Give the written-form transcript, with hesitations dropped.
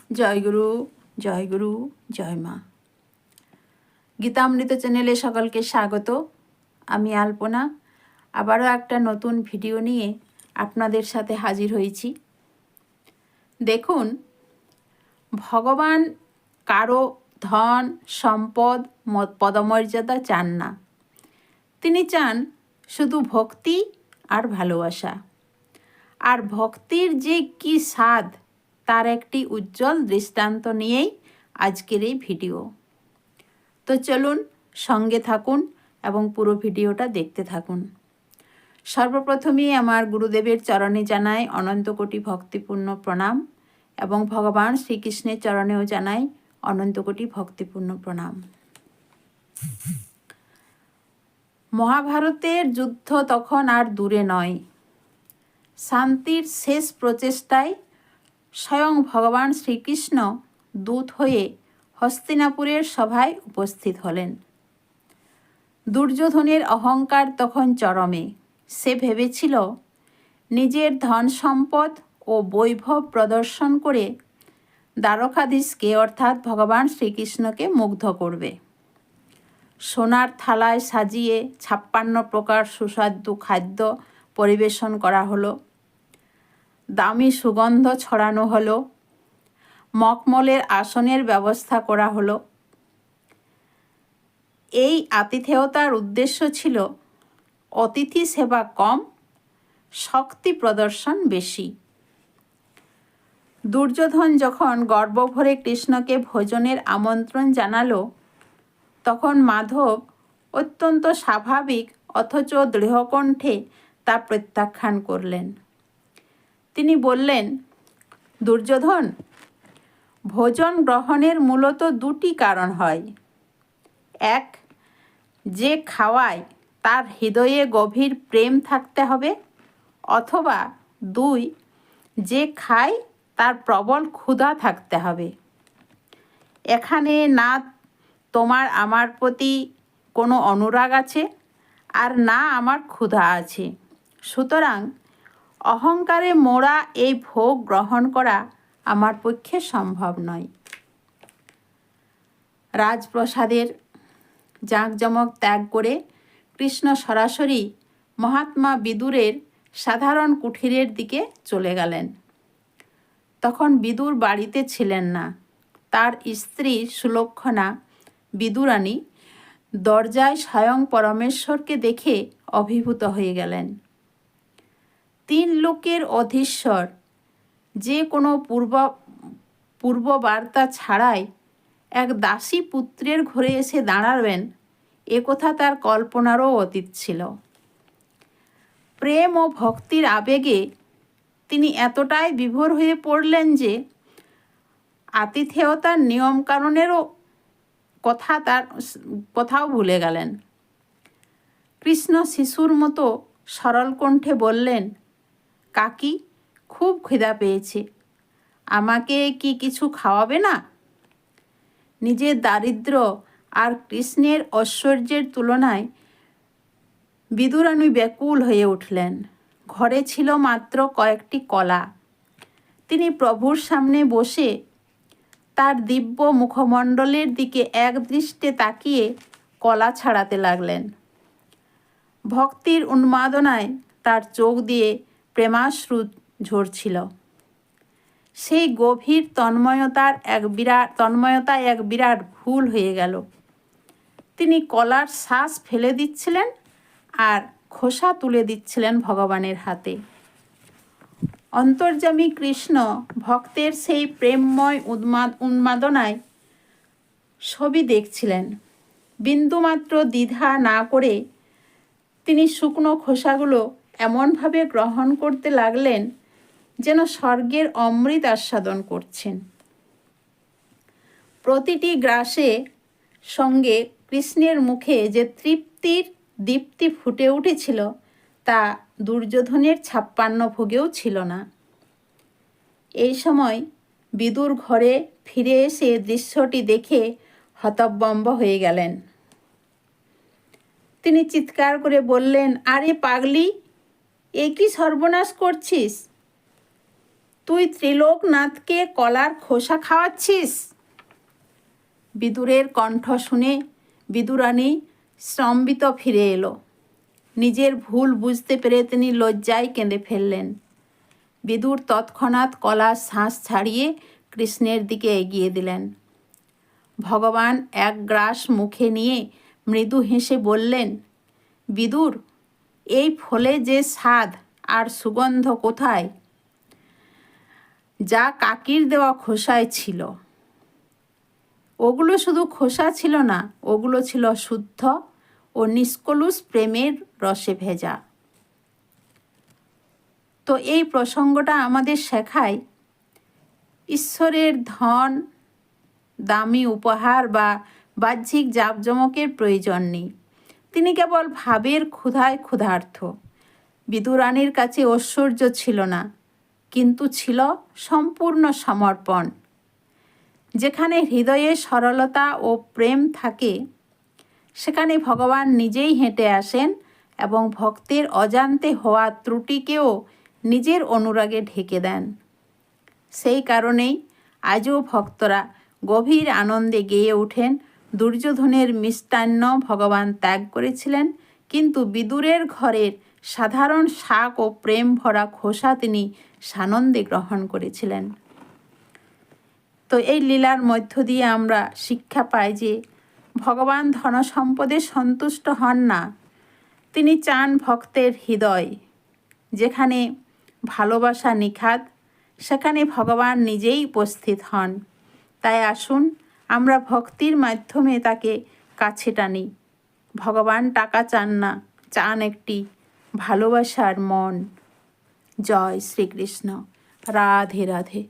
জয়গুরু, জয়গুরু, জয় মা। গীতামৃত চ্যানেলে সকলকে স্বাগত। আমি আলপনা আবারও একটা নতুন ভিডিও নিয়ে আপনাদের সাথে হাজির হয়েছি। দেখুন, ভগবান কারো ধন সম্পদ পদমর্যাদা চান না। তিনি চান শুধু ভক্তি আর ভালোবাসা। আর ভক্তির যে কি স্বাদ তার একটি উজ্জ্বল দৃষ্টান্ত নিয়েই আজকের এই ভিডিও। তো চলুন সঙ্গে থাকুন এবং পুরো ভিডিওটা দেখতে থাকুন। সর্বপ্রথমেই আমার গুরুদেবের চরণে জানাই অনন্ত কোটি ভক্তিপূর্ণ প্রণাম এবং ভগবান শ্রীকৃষ্ণের চরণেও জানাই অনন্ত কোটি ভক্তিপূর্ণ প্রণাম। মহাভারতের যুদ্ধ তখন আর দূরে নয়। শান্তির শেষ প্রচেষ্টায় স্বয়ং ভগবান শ্রীকৃষ্ণ দূত হয়ে হস্তিনাপুরের সভায় উপস্থিত হলেন। দুর্যোধনের অহংকার তখন চরমে। সে ভেবেছিল নিজের ধন সম্পদ ও বৈভব প্রদর্শন করে দ্বারকাধীশকে অর্থাৎ ভগবান শ্রীকৃষ্ণকে মুগ্ধ করবে। সোনার থালায় সাজিয়ে 56 প্রকার সুস্বাদু খাদ্য পরিবেশন করা হলো। দামি সুগন্ধ ছড়ানো হলো। মখমলের আসনের ব্যবস্থা করা হলো। এই আতিথেয়তার উদ্দেশ্য ছিল অতিথি সেবা কম, শক্তি প্রদর্শন বেশি। দুর্যোধন যখন গর্বভরে কৃষ্ণকে ভোজনের আমন্ত্রণ জানালো, তখন মাধব অত্যন্ত স্বাভাবিক অথচ দৃঢ়কণ্ঠে তা প্রত্যাখ্যান করলেন। তিনি বললেন, দুর্যোধন, ভোজন গ্রহণের মূলত দুটি কারণ হয়। এক, যে খাওয়ায় তার হৃদয়ে গভীর প্রেম থাকতে হবে, অথবা দুই, যে খায় তার প্রবল ক্ষুধা থাকতে হবে। এখানে না তোমার আমার প্রতি কোনো অনুরাগ আছে আর না আমার ক্ষুধা আছে। সুতরাং অহংকারে মোড়া এই ভোগ গ্রহণ করা আমার পক্ষে সম্ভব নয়। রাজপ্রাসাদের জাঁকজমক ত্যাগ করে কৃষ্ণ সরাসরি মহাত্মা বিদুরের সাধারণ কুঠিরের দিকে চলে গেলেন। তখন বিদুর বাড়িতে ছিলেন না। তার স্ত্রী সুলক্ষণা বিদুরানী দরজায় স্বয়ং পরমেশ্বরকে দেখে অভিভূত হয়ে গেলেন। 3 লোকের অধীশ্বর যে কোনো পূর্ব বার্তা ছাড়াই এক দাসী পুত্রের ঘরে এসে দাঁড়াবেন, একথা তার কল্পনারও অতীত ছিল। প্রেম ও ভক্তির আবেগে তিনি এতটাই বিভোর হয়ে পড়লেন যে আতিথেয়তার নিয়মকানুনেরও কথাও ভুলে গেলেন। কৃষ্ণ শিশুর মতো সরল কণ্ঠে বললেন, কাকি, খুব খিদা পেয়েছে, আমাকে কি কিছু খাওয়াবে না? নিজের দারিদ্র্য আর কৃষ্ণের ঐশ্বর্যের তুলনায় বিদুরানী ব্যাকুল হয়ে উঠলেন। ঘরে ছিল মাত্র কয়েকটি কলা। তিনি প্রভুর সামনে বসে তার দিব্য মুখমণ্ডলের দিকে একদৃষ্টে তাকিয়ে কলা ছাড়াতে লাগলেন। ভক্তির উন্মাদনায় তার চোখ দিয়ে প্রেমাশ্রু ঝরছিল। সেই গভীর তন্ময়তায় এক বিরাট ভুল হয়ে গেল। তিনি কলার শ্বাস ফেলে দিচ্ছিলেন আর খোসা তুলে দিচ্ছিলেন ভগবানের হাতে। অন্তর্যামী কৃষ্ণ ভক্তের সেই প্রেমময় উন্মাদনায় ছবি দেখছিলেন। বিন্দুমাত্র দ্বিধা না করে তিনি শুকনো খোসাগুলো এমনভাবে গ্রহণ করতে লাগলেন যেন স্বর্গের অমৃত আস্বাদন করছেন। প্রতিটি গ্রাসে সঙ্গে কৃষ্ণের মুখে যে তৃপ্তির দীপ্তি ফুটে উঠেছিল তা দুর্যোধনের 56 ভোগেও ছিল না। এই সময় বিদুর ঘরে ফিরে এসে দৃশ্যটি দেখে হতভম্ব হয়ে গেলেন। তিনি চিৎকার করে বললেন, আরে পাগলি, এ কি সর্বনাশ করছিস? তুই ত্রিলোকনাথকে কলার খোসা খাওয়াচ্ছিস? বিদুরের কণ্ঠ শুনে বিদুরানী স্তম্ভিত ফিরে এলো। নিজের ভুল বুঝতে পেরে তিনি লজ্জায় কেঁদে ফেললেন। বিদুর তৎক্ষণাৎ কলার শ্বাস ছাড়িয়ে কৃষ্ণের দিকে এগিয়ে দিলেন। ভগবান এক গ্রাস মুখে নিয়ে মৃদু হেসে বললেন, বিদুর, এই ফলে যে স্বাদ আর সুগন্ধ কোথায়, যা কাকির দেওয়া খোসায় ছিল। ওগুলো শুধু খোসা ছিল না, ওগুলো ছিল শুদ্ধ ও নিষ্কলুষ প্রেমের রসে ভেজা। তো এই প্রসঙ্গটা আমাদের শেখায় ঈশ্বরের ধন, দামি উপহার বা বাহ্যিক জাঁকজমকের প্রয়োজন নেই। তিনি কেবল ভাবের ক্ষুধায় ক্ষুধার্ত। বিদুরানীর কাছে ঐশ্বর্য ছিল না, কিন্তু ছিল সম্পূর্ণ সমর্পণ। যেখানে হৃদয়ে সরলতা ও প্রেম থাকে, সেখানে ভগবান নিজেই হেঁটে আসেন এবং ভক্তের অজান্তে হওয়া ত্রুটিকেও নিজের অনুরাগে ঢেকে দেন। সেই কারণেই আজও ভক্তরা গভীর আনন্দে গেয়ে ওঠেন, দুর্যোধনের মিষ্টান্ন ভগবান ত্যাগ করেছিলেন, কিন্তু বিদুরের ঘরের সাধারণ শাক ও প্রেম ভরা খোসা তিনি সানন্দে গ্রহণ করেছিলেন। তো এই লীলার মধ্য দিয়ে আমরা শিক্ষা পাই যে ভগবান ধনসম্পদে সন্তুষ্ট হন না, তিনি চান ভক্তের হৃদয়। যেখানে ভালোবাসা নিখাদ, সেখানে ভগবান নিজেই উপস্থিত হন। তাই আসুন আমরা ভক্তির মাধ্যমে তাকে কাছে টানি। ভগবান টাকা চান না, চান একটি ভালোবাসার মন। জয় শ্রীকৃষ্ণ। রাধে রাধে।